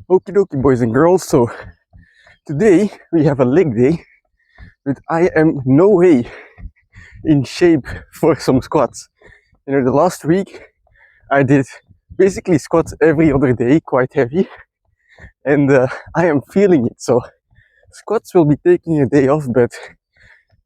Okie dokie, boys and girls. So today we have a leg day, but I am no way in shape for some squats. The last week I did basically squats every other day, quite heavy, and I am feeling it. So squats will be taking a day off, but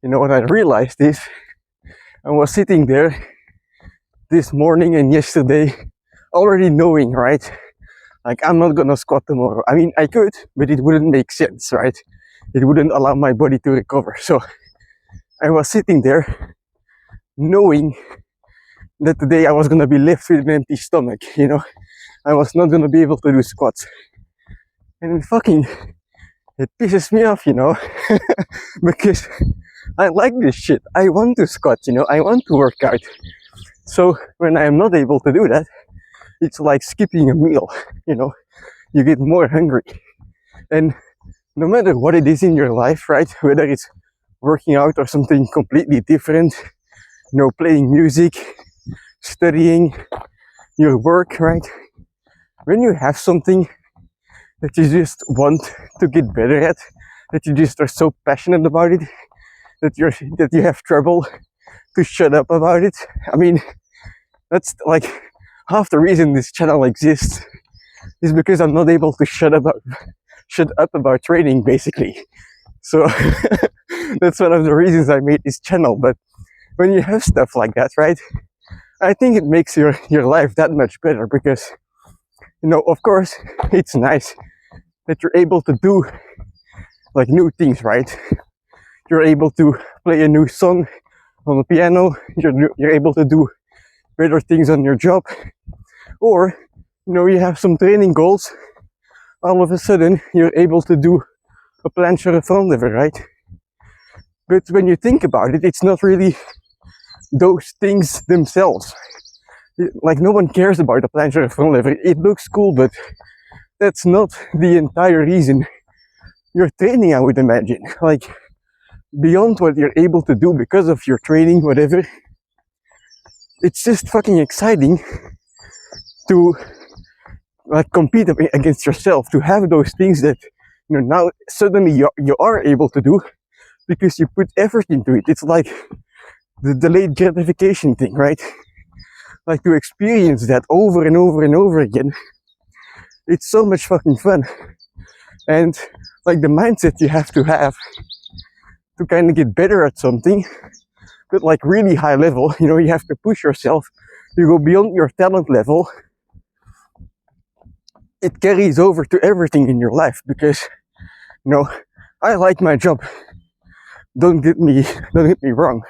what I realized is I was sitting there this morning and yesterday already knowing, right? Like, I'm not gonna squat tomorrow. I mean, I could, but it wouldn't make sense, right? It wouldn't allow my body to recover. So I was sitting there knowing that today I was gonna be left with an empty stomach, I was not gonna be able to do squats. And it pisses me off, because I like this shit. I want to squat, I want to work out. So when I am not able to do that, it's like skipping a meal, you get more hungry. And no matter what it is in your life, right, whether it's working out or something completely different, playing music, studying, your work, right, when you have something that you just want to get better at, that you just are so passionate about it, that you have trouble to shut up about it. I mean, that's like half the reason this channel exists, is because I'm not able to shut up about training, basically. So that's one of the reasons I made this channel. But when you have stuff like that, right, I think it makes your life that much better, because of course it's nice that you're able to do like new things, right? You're able to play a new song on the piano, you're able to do better things on your job, or you have some training goals. All of a sudden you're able to do a planche or a front lever, right? But when you think about it, it's not really those things themselves. Like, no one cares about a planche or a front lever. It looks cool, but that's not the entire reason you're training, I would imagine. Like, beyond what you're able to do because of your training, whatever, it's just fucking exciting to like compete against yourself, to have those things that now suddenly you are able to do because you put effort into it. It's like the delayed gratification thing, right? Like, to experience that over and over and over again, it's so much fucking fun. And like, the mindset you have to kind of get better at something, but like really high level, you have to push yourself, you go beyond your talent level. It carries over to everything in your life, because I like my job, don't get me wrong,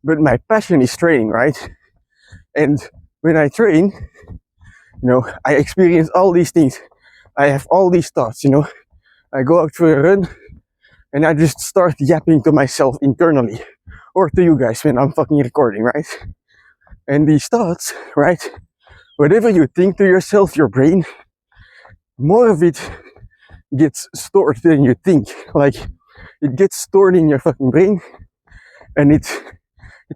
but my passion is training, right? And when I train, I experience all these things, I have all these thoughts, I go out for a run and I just start yapping to myself internally, or to you guys when I'm fucking recording, right? And these thoughts, right, whatever you think to yourself, your brain, more of it gets stored than you think. Like, it gets stored in your fucking brain, and it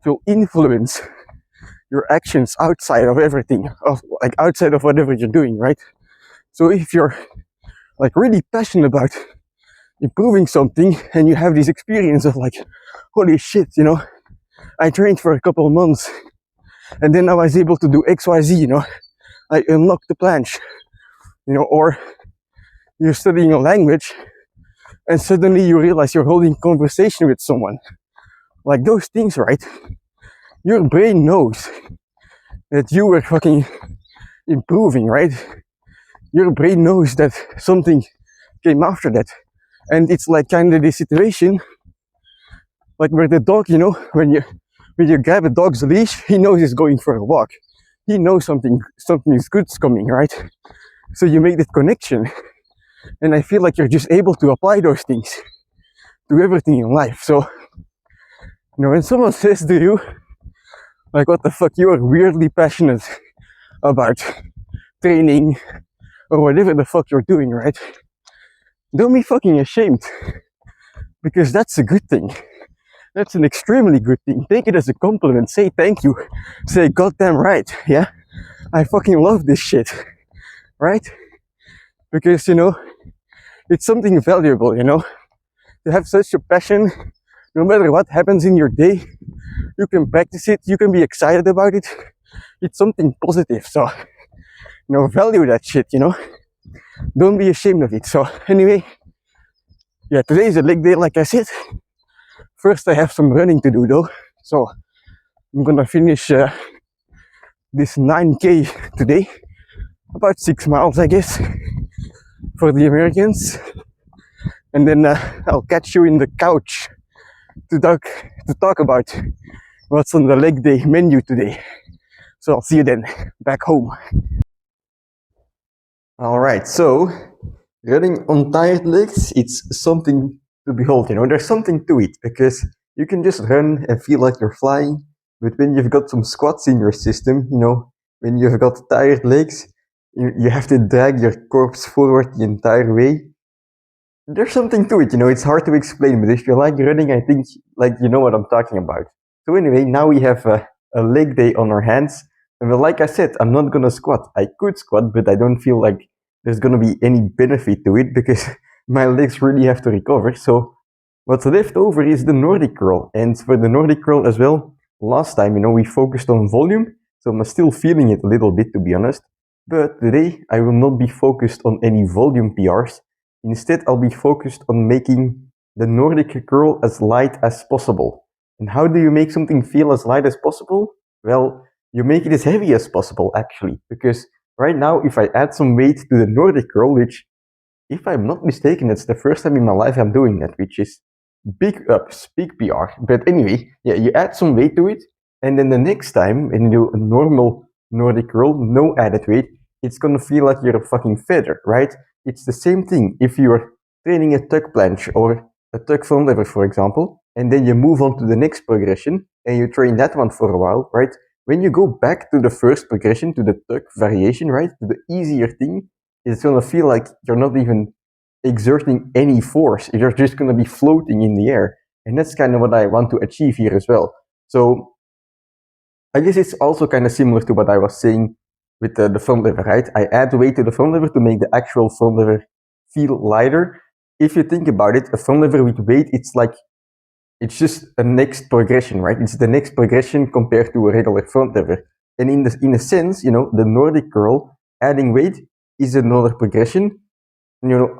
will influence your actions outside of everything, outside of whatever you're doing, right? So if you're like really passionate about improving something, and you have this experience of like, holy shit, I trained for a couple of months and then I was able to do XYZ, I unlocked the planche, or you're studying a language and suddenly you realize you're holding conversation with someone. Like, those things, right? Your brain knows that you were fucking improving, right? Your brain knows that something came after that. And it's like kind of the situation like where the dog, when you grab a dog's leash, he knows he's going for a walk. He knows something is good's coming, right? So you make that connection. And I feel like you're just able to apply those things to everything in life. So, when someone says to you, like, what the fuck, you are weirdly passionate about training or whatever the fuck you're doing, right? Don't be fucking ashamed, because that's a good thing. That's an extremely good thing. Take it as a compliment. Say thank you. Say goddamn right, yeah? I fucking love this shit, right? because it's something valuable, to have such a passion. No matter what happens in your day, you can practice it, you can be excited about it. It's something positive, so value that shit. Don't be ashamed of it. So anyway, yeah, today is a leg day, like I said. First I have some running to do though, so I'm gonna finish this 9k today, about 6 miles I guess for the Americans, and then I'll catch you in the couch to talk about what's on the leg day menu today. So I'll see you then back home. All right, so running on tired legs, it's something to behold. There's something to it because you can just run and feel like you're flying, but when you've got some squats in your system, when you've got tired legs, you have to drag your corpse forward the entire way. There's something to it, it's hard to explain, but if you like running, I think like you know what I'm talking about. So anyway, now we have a leg day on our hands, and well, like I said, I'm not gonna squat. I could squat, but I don't feel like there's gonna be any benefit to it because my legs really have to recover. So what's left over is the Nordic curl, and for the Nordic curl as well, last time, we focused on volume, so I'm still feeling it a little bit, to be honest. But today I will not be focused on any volume PRs. Instead, I'll be focused on making the Nordic curl as light as possible. And how do you make something feel as light as possible? Well, you make it as heavy as possible, actually. Because right now, if I add some weight to the Nordic curl, which, if I'm not mistaken, it's the first time in my life I'm doing that, which is big ups, big PR. But anyway, yeah, you add some weight to it, and then the next time, when you do a normal Nordic curl, no added weight, it's gonna feel like you're a fucking feather, right? It's the same thing if you're training a tuck planche or a tuck front lever, for example, and then you move on to the next progression and you train that one for a while, right? When you go back to the first progression, to the tuck variation, right, to the easier thing, it's gonna feel like you're not even exerting any force. You're just gonna be floating in the air. And that's kind of what I want to achieve here as well. So I guess it's also kind of similar to what I was saying with the front lever, right? I add weight to the front lever to make the actual front lever feel lighter. If you think about it, a front lever with weight, it's just a next progression, right? It's the next progression compared to a regular front lever. And in a sense, the Nordic curl, adding weight is another progression,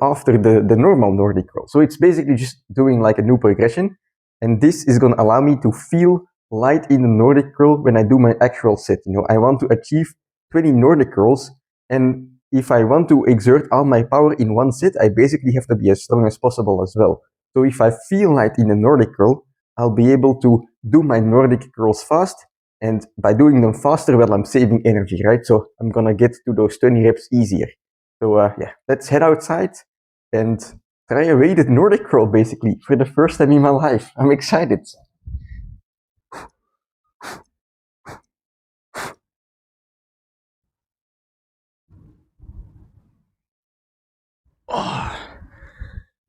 after the normal Nordic curl. So it's basically just doing like a new progression. And this is going to allow me to feel light in the Nordic curl when I do my actual set. I want to achieve 20 Nordic curls. And if I want to exert all my power in one set, I basically have to be as strong as possible as well. So if I feel light in the Nordic curl, I'll be able to do my Nordic curls fast. And by doing them faster, well, I'm saving energy, right? So I'm going to get to those 20 reps easier. So yeah, let's head outside and try a weighted Nordic curl basically for the first time in my life. I'm excited. Oh.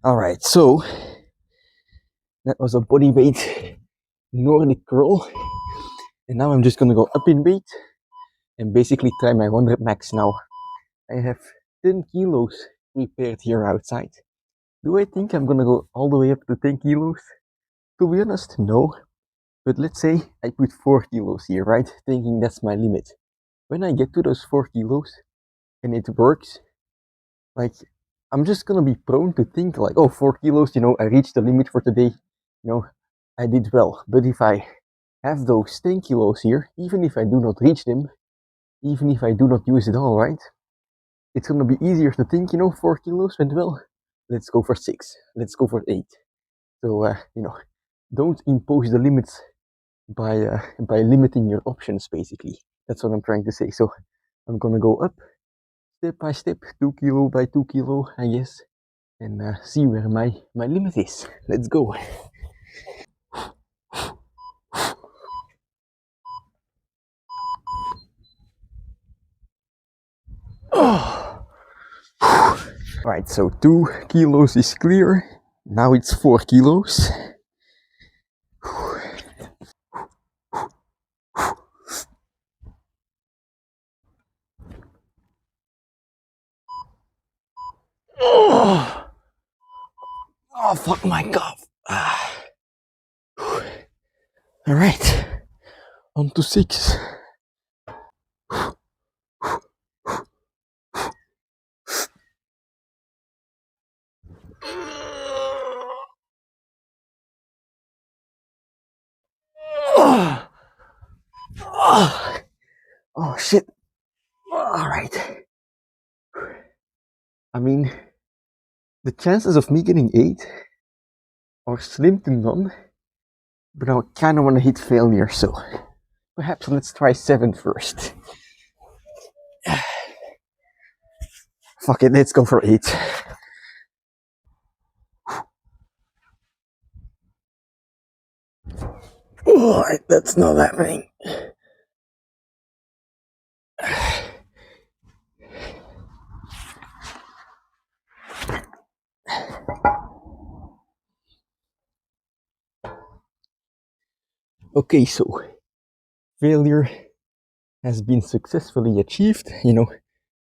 All right, so that was a body weight Nordic curl, and now I'm just gonna go up in weight and basically try my 100 max now. I have 10 kilos prepared here outside. Do I think I'm gonna go all the way up to 10 kilos? To be honest, no. But let's say I put 4 kilos here, right? Thinking that's my limit. When I get to those 4 kilos and it works, like, I'm just gonna be prone to think like, oh, 4 kilos, I reached the limit for today, I did well. But if I have those 10 kilos here, even if I do not reach them, even if I do not use it all, right, it's gonna be easier to think, 4 kilos went well, let's go for 6, let's go for 8. So, don't impose the limits by limiting your options, basically. That's what I'm trying to say. So I'm gonna go up step by step, 2 kilo by 2 kilo, I guess, and see where my limit is. Let's go. Oh. Right, so 2 kilos is clear. Now it's 4 kilos. Oh, oh fuck my cough. All right, on to 6. Oh, oh, oh shit. All right. I mean, the chances of me getting 8 are slim to none, but I kind of want to hit failure, so perhaps let's try 7 first. Fuck it, let's go for 8. Oh, that's not happening. Okay, so failure has been successfully achieved.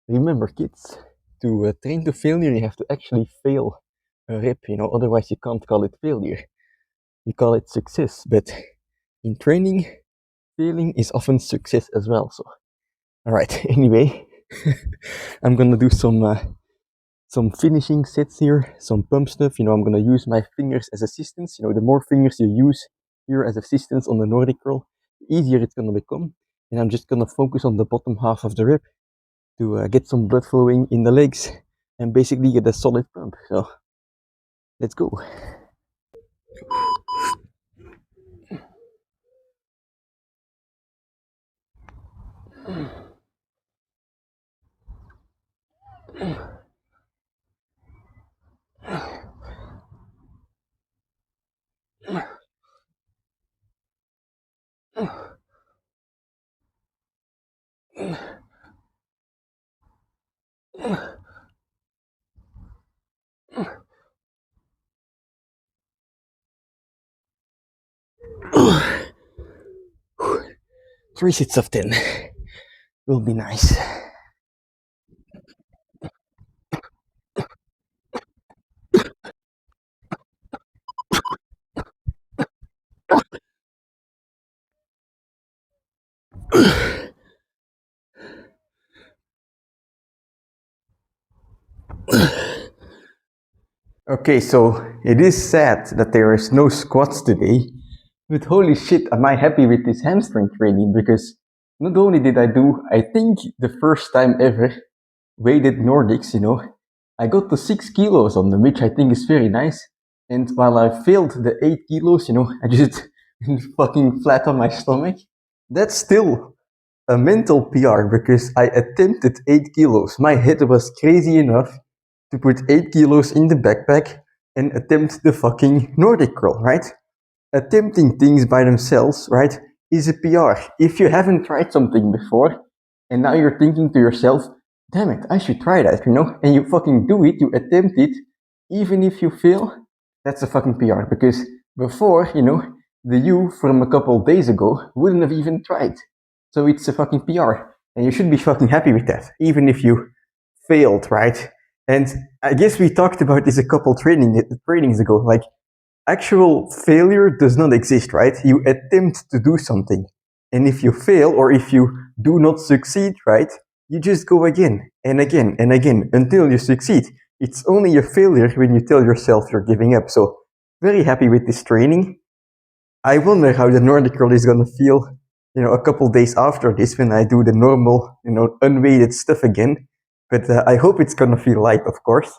Remember, kids, to train to failure, you have to actually fail a rep. Otherwise you can't call it failure. You call it success. But in training, failing is often success as well. So, all right. Anyway, I'm gonna do some finishing sets here, some pump stuff. I'm gonna use my fingers as assistants. The more fingers you use here as assistants on the Nordic curl, the easier it's gonna become. And I'm just gonna focus on the bottom half of the rep to get some blood flowing in the legs and basically get a solid pump. So let's go. Three sets of 10 will be nice. Okay, so it is sad that there is no squats today, but holy shit, am I happy with this hamstring training, because not only did I do, I think the first time ever, weighted Nordics, I got to 6 kilos on them, which I think is very nice. And while I failed the 8 kilos, I just fucking flat on my stomach. That's still a mental PR because I attempted 8 kilos. My head was crazy enough to put 8 kilos in the backpack and attempt the fucking Nordic curl, right? Attempting things by themselves, right, is a PR. If you haven't tried something before and now you're thinking to yourself, damn it, I should try that, and you fucking do it, you attempt it, even if you fail, that's a fucking PR. Because before, the you from a couple of days ago wouldn't have even tried. So it's a fucking PR. And you should be fucking happy with that, even if you failed, right? And I guess we talked about this a couple trainings ago. Like, actual failure does not exist, right? You attempt to do something. And if you fail or if you do not succeed, right, you just go again and again and again until you succeed. It's only a failure when you tell yourself you're giving up. So, very happy with this training. I wonder how the Nordic curl is going to feel, a couple days after this when I do the normal, unweighted stuff again. But I hope it's going to feel light, of course.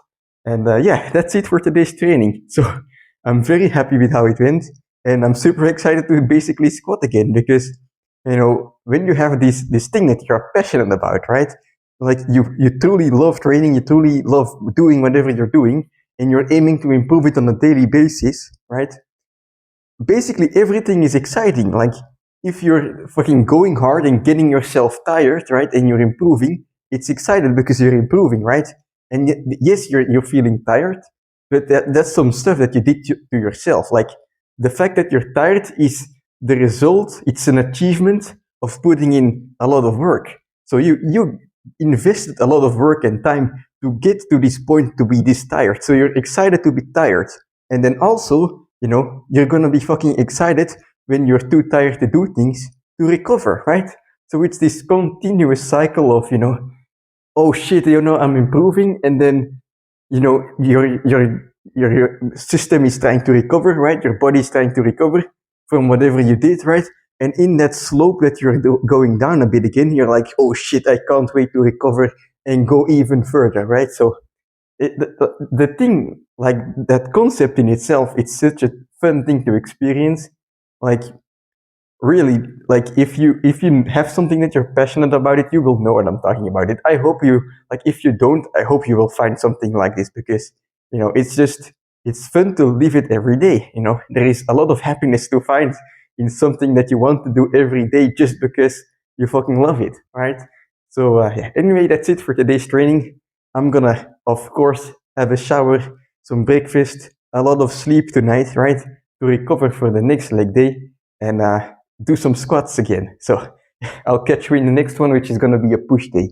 And yeah, that's it for today's training. So I'm very happy with how it went. And I'm super excited to basically squat again because, when you have this thing that you're passionate about, right? Like you truly love training, you truly love doing whatever you're doing, and you're aiming to improve it on a daily basis, right? Basically everything is exciting. Like if you're fucking going hard and getting yourself tired, right, and you're improving, it's exciting because you're improving, right? And yes, you're feeling tired, but that's some stuff that you did to yourself. Like the fact that you're tired is the result. It's an achievement of putting in a lot of work. So you invested a lot of work and time to get to this point to be this tired. So you're excited to be tired. And then also, you're gonna be fucking excited when you're too tired to do things to recover, right? So it's this continuous cycle of, oh shit, I'm improving, and then, your system is trying to recover, right? Your body is trying to recover from whatever you did, right? And in that slope that you're going down a bit again, you're like, oh shit, I can't wait to recover and go even further, right? So the thing, like that concept in itself, it's such a fun thing to experience. Like, really, like if you have something that you're passionate about it, you will know what I'm talking about. It. I hope you, like, if you don't, I hope you will find something like this, because it's fun to live it every day. There is a lot of happiness to find in something that you want to do every day just because you fucking love it, right? So yeah. Anyway, that's it for today's training. I'm gonna, of course, have a shower, some breakfast, a lot of sleep tonight, right, to recover for the next leg day, and do some squats again. So I'll catch you in the next one, which is going to be a push day.